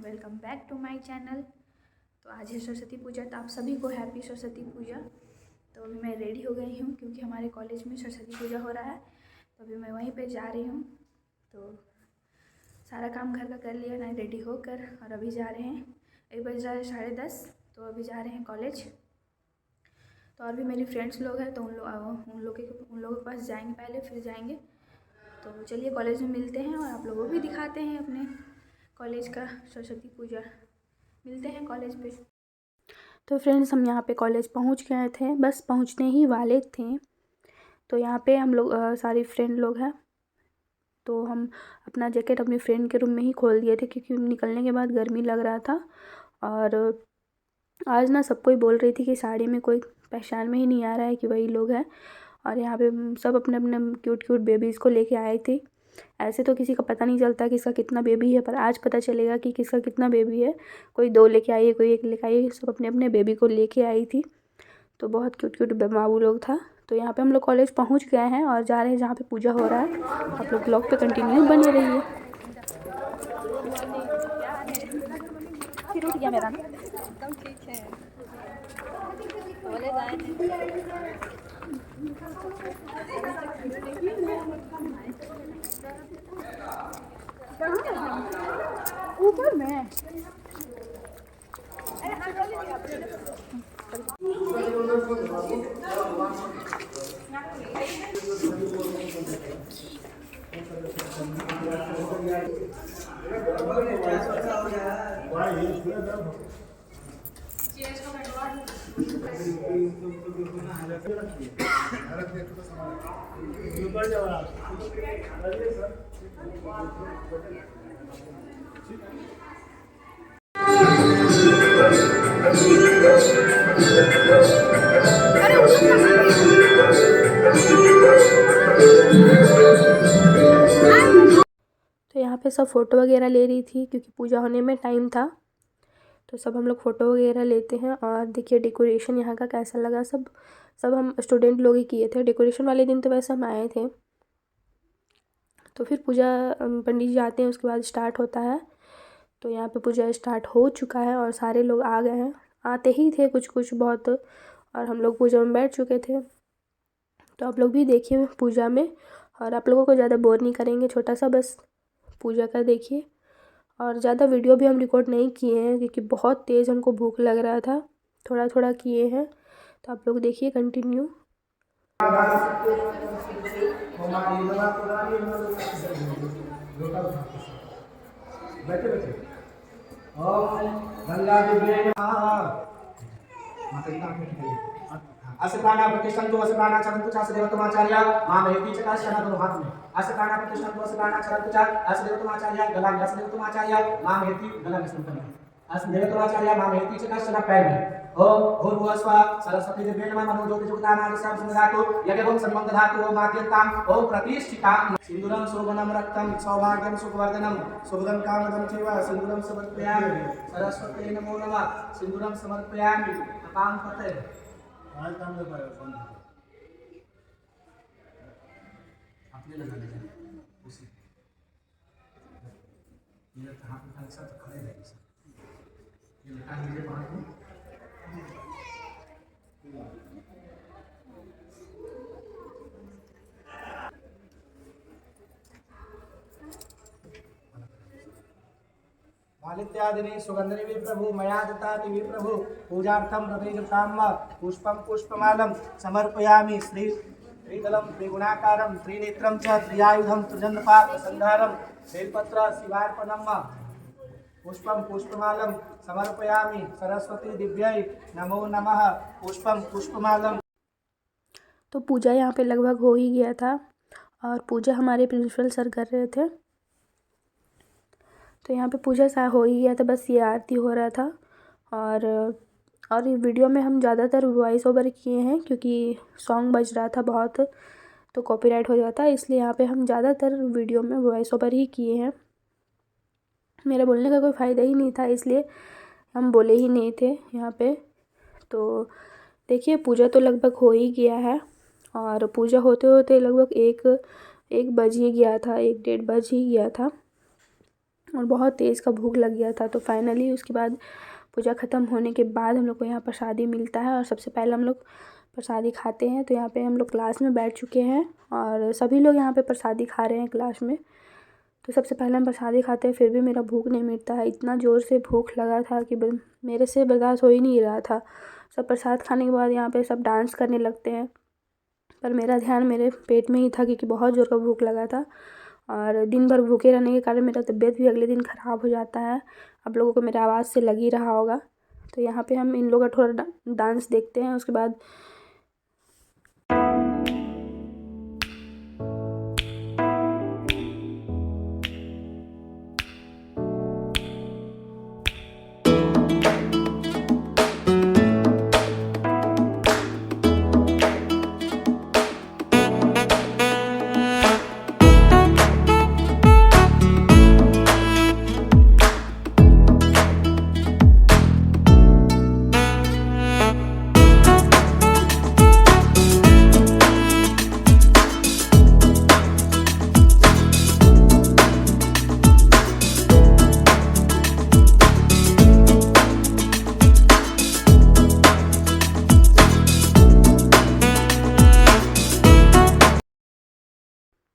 Welcome back to my channel. तो आज है सरस्वती पूजा, तो आप सभी को हैप्पी सरस्वती पूजा। तो अभी मैं रेडी हो गई हूँ क्योंकि हमारे कॉलेज में सरस्वती पूजा हो रहा है, तो अभी मैं वहीं पे जा रही हूँ। तो सारा काम घर का कर लिया ना, रेडी होकर, और अभी जा रहे हैं। अभी बज रहा है 10:30, तो अभी जा रहे हैं कॉलेज। तो और भी मेरी फ्रेंड्स लोग हैं, तो उन लोगों के पास जाएंगे पहले, फिर जाएंगे। तो चलिए कॉलेज में मिलते हैं और आप लोगों को भी दिखाते हैं अपने कॉलेज का सरस्वती पूजा। मिलते हैं कॉलेज पे। तो फ्रेंड्स, हम यहाँ पे कॉलेज पहुँच गए थे, बस पहुँचने ही वाले थे। तो यहाँ पे हम लोग सारी फ्रेंड लोग हैं। तो हम अपना जैकेट अपनी फ्रेंड के रूम में ही खोल दिए थे क्योंकि निकलने के बाद गर्मी लग रहा था। और आज ना सब कोई बोल रही थी कि साड़ी में कोई पहचान में ही नहीं आ रहा है कि वही लोग हैं। और यहाँ पे सब अपने अपने क्यूट क्यूट बेबीज़ को लेके आए थे। ऐसे तो किसी का पता नहीं चलता किसका कितना बेबी है, पर आज पता चलेगा कि किसका कितना बेबी है। कोई 2 लेके आई है, कोई 1 लेके आई है, सब अपने अपने बेबी को लेके आई थी। तो बहुत क्यूट क्यूट बाबू लोग था। तो यहाँ पे हम लोग कॉलेज पहुँच गए हैं और जा रहे हैं जहाँ पे पूजा हो रहा है। आप लोग ब्लॉग पे कंटिन्यू बने रहिए। फिर उठ गया मेरा ना, एकदम ठीक है। बोले जाए ऊपर में तो यहाँ पे सब फ़ोटो वगैरह ले रही थी क्योंकि पूजा होने में टाइम था। तो सब हम लोग फ़ोटो वगैरह लेते हैं। और देखिए डेकोरेशन यहाँ का कैसा लगा। सब हम स्टूडेंट लोग ही किए थे। डेकोरेशन वाले दिन तो वैसे हम आए थे। तो फिर पूजा पंडित जी आते हैं, उसके बाद स्टार्ट होता है। तो यहाँ पे पूजा स्टार्ट हो चुका है और सारे लोग आ गए हैं। आते ही थे कुछ कुछ बहुत, और हम लोग पूजा में बैठ चुके थे। तो आप लोग भी देखिए पूजा में, और आप लोगों को ज़्यादा बोर नहीं करेंगे, छोटा सा बस पूजा का देखिए। और ज़्यादा वीडियो भी हम रिकॉर्ड नहीं किए हैं क्योंकि बहुत तेज़ हमको भूख लग रहा था। थोड़ा थोड़ा किए हैं, तो आप लोग देखिए कंटिन्यू। बैठे बैठे ओम गंगा दिव्ये नमः। असकाना प्रतिष्ठन्तु असकाना चरन्तु च देवतमाचार्य मां महती च काशना दोनों हाथ में। असकाना प्रतिष्ठन्तु असकाना चरन्तु च देवतमाचार्य गला में देवतमाचार्य मां महती गला में संपन्न देवतमाचार्य मां महती च काशना पैर में। ओम भूर्भुवस्वः सरस्वती दिव्ये नमः मनो ज्योति जुगतानादिशां सुमधातु यज्ञं सम्मंग धातु ओम आद्यन्तां ओम प्रतिष्ठितां सिंदूरं शोभनं रक्तं सौभाग्यं सुखवर्धनं शुभदं कामदं चैव सिंदूरं समर्पयामि। सरस्वती नमो नमः। सिंदूरं समर्पयामि। अपां पते आज काम कर पाएगा कौन अपने लगा लेंगे उसी ये हाथ उठा के साथ खड़े रहेंगे सर। ये निकाल लीजिए बाहर में। मालित्यादिनी सुगंधनि प्रभु मया दत्ताति विप्रभु पूजार्थं प्रभेजताम पुष्पं पुष्पमालं समर्पयामि। श्रीदलं त्रिगुणाकारं त्रिनेत्रं च त्रियायुधं त्रिजन्यपात संधारं बेलपत्र शिवार्पणं पुष्पं पुष्पमालं समर्पयामि। सरस्वती दिव्यै नमो नमः। पुष्पं पुष्पमालं। तो पूजा यहाँ पे लगभग हो ही गया था और पूजा हमारे प्रिंसिपल सर कर रहे थे। तो यहाँ पे पूजा सा हो ही गया था, बस ये आरती हो रहा था। और ये वीडियो में हम ज़्यादातर वॉइस ओवर किए हैं क्योंकि सॉन्ग बज रहा था बहुत, तो कॉपीराइट हो जाता है, इसलिए यहाँ पे हम ज़्यादातर वीडियो में वॉइस ओवर ही किए हैं। मेरा बोलने का कोई फ़ायदा ही नहीं था, इसलिए हम बोले ही नहीं थे यहाँ पे। तो देखिए पूजा तो लगभग हो ही गया है, और पूजा होते होते लगभग 1 बज ही गया था, 1 डेढ़ बज ही गया था। और बहुत तेज़ का भूख लग गया था। तो फाइनली उसके बाद पूजा ख़त्म होने के बाद हम लोग को यहाँ प्रसादी मिलता है और सबसे पहले हम लोग प्रसादी खाते हैं। तो यहाँ पे हम लोग क्लास में बैठ चुके हैं और सभी लोग यहाँ पे प्रसादी खा रहे हैं क्लास में। तो सबसे पहले हम प्रसादी खाते हैं, फिर भी मेरा भूख नहीं मिटता है। इतना ज़ोर से भूख लगा था कि मेरे से बर्दाश्त हो ही नहीं रहा था। सब प्रसाद खाने के बाद यहाँ पे सब डांस करने लगते हैं, पर मेरा ध्यान मेरे पेट में ही था क्योंकि बहुत ज़ोर का भूख लगा था। और दिन भर भूखे रहने के कारण मेरा तबीयत भी अगले दिन ख़राब हो जाता है। आप लोगों को मेरा आवाज़ से लग ही रहा होगा। तो यहाँ पे हम इन लोगों का थोड़ा डांस देखते हैं। उसके बाद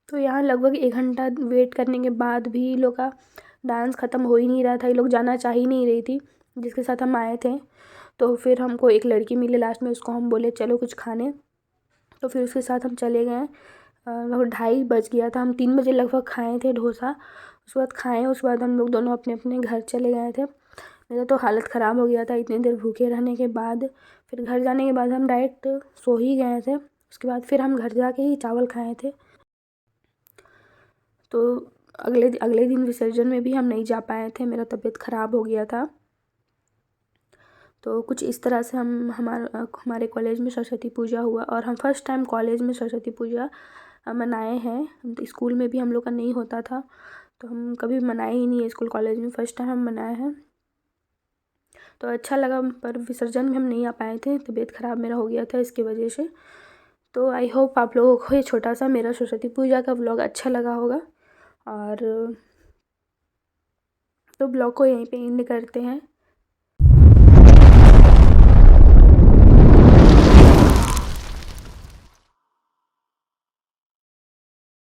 तो यहाँ लगभग 1 घंटा वेट करने के बाद भी इन लोग का डांस ख़त्म हो ही नहीं रहा था। ये लोग जाना चाह ही नहीं रही थी जिसके साथ हम आए थे। तो फिर हमको एक लड़की मिली लास्ट में, उसको हम बोले चलो कुछ खाने। तो फिर उसके साथ हम चले गए। लगभग 2:30 बज गया था। हम 3 बजे लगभग खाए थे डोसा। उसके बाद खाएँ, उसके बाद हम लोग दोनों अपने अपने घर चले गए थे। मेरा तो हालत ख़राब हो गया था इतनी देर भूखे रहने के बाद। फिर घर जाने के बाद हम डायरेक्ट सो ही गए थे। उसके बाद फिर हम घर जाके ही चावल खाए थे। तो अगले दिन विसर्जन में भी हम नहीं जा पाए थे, मेरा तबीयत ख़राब हो गया था। तो कुछ इस तरह से हमारे कॉलेज में सरस्वती पूजा हुआ और हम फर्स्ट टाइम कॉलेज में सरस्वती पूजा मनाए हैं। तो स्कूल में भी हम लोग का नहीं होता था, तो हम कभी मनाए ही नहीं है स्कूल कॉलेज में, फर्स्ट टाइम हम मनाए हैं। तो अच्छा लगा, पर विसर्जन में हम नहीं आ पाए थे, तबीयत ख़राब मेरा हो गया था इसकी वजह से। तो आई होप आप लोगों को ये छोटा सा मेरा सरस्वती पूजा का व्लॉग अच्छा लगा होगा। और तो ब्लॉग को यहीं पे एंड करते हैं।